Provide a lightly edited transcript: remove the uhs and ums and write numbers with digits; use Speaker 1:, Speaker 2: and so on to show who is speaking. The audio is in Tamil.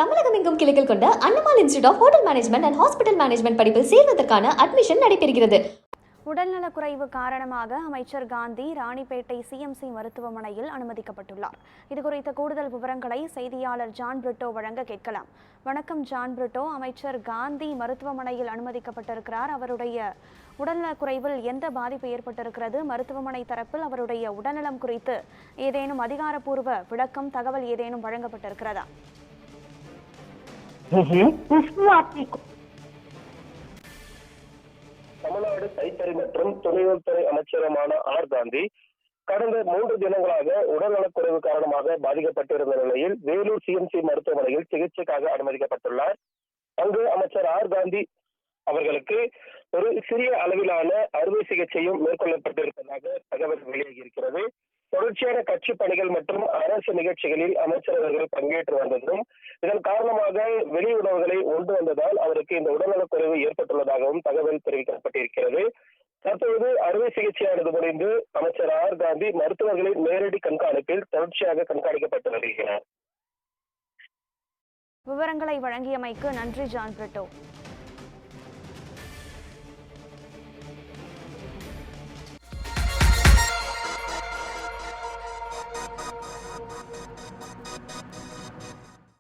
Speaker 1: தமிழகம் எங்கும் கிளைகள் கொண்ட Annamal institute of hotel management and hospital management படிப்பில் சேர்வதற்கான அட்மிஷன் நடைபெறுகிறது.
Speaker 2: உடல்நலக்குறைவு காரணமாக அமைச்சர் காந்தி ராணிப்பேட்டை சிஎம்சி மருத்துவமனையில் அனுமதிக்கப்பட்டுள்ளார். இதுகுறித்த கூடுதல் விவரங்களை செய்தியாளர் ஜான் பிரிட்டோ வழங்க கேட்கலாம். வணக்கம் ஜான் பிரிட்டோ. அமைச்சர் காந்தி மருத்துவமனையில் அனுமதிக்கப்பட்டிருக்கிறார். அவருடைய உடல்நலக்குறைவில் எந்த பாதிப்பு ஏற்பட்டிருக்கிறது? மருத்துவமனை தரப்பில் அவருடைய உடல்நலம் குறித்து ஏதேனும் அதிகாரப்பூர்வ விளக்கம், தகவல் ஏதேனும் வழங்கப்பட்டிருக்கிறதா?
Speaker 3: தமிழ்நாடு கைத்தறி மற்றும் துணிநூல்துறை அமைச்சருமான ஆர் காந்தி கடந்த 3 தினங்களாக உடல்நலக்குறைவு காரணமாக பாதிக்கப்பட்டிருந்த நிலையில் வேலூர் சிஎம்சி மருத்துவமனையில் சிகிச்சைக்காக அனுமதிக்கப்பட்டுள்ளார். அங்கு அமைச்சர் ஆர் காந்தி அவர்களுக்கு ஒரு சிறிய அளவிலான அறுவை சிகிச்சையும் மேற்கொள்ளப்பட்டிருப்பதாக தகவல் வெளியாகியிருக்கிறது. தொடர்ச்சியான கட்சி பணிகள் மற்றும் அரசு நிகழ்ச்சிகளில் அமைச்சர் அவர்கள் பங்கேற்று வந்ததும் இதன் காரணமாக வெளி உணவுகளை உண்டு வந்ததால் அவருக்கு இந்த உடல்நலக்குறைவு ஏற்பட்டுள்ளதாகவும் தகவல் தெரிவிக்கப்பட்டிருக்கிறது. தற்போது அறுவை சிகிச்சையானது முடிந்து அமைச்சர் ஆர் காந்தி மருத்துவர்களின் நேரடி கண்காணிப்பில் தொடர்ச்சியாக கண்காணிக்கப்பட்டு வருகிறார்.
Speaker 2: விவரங்களை வழங்கியமைக்கு நன்றி ஜான் பிரிட்டோ.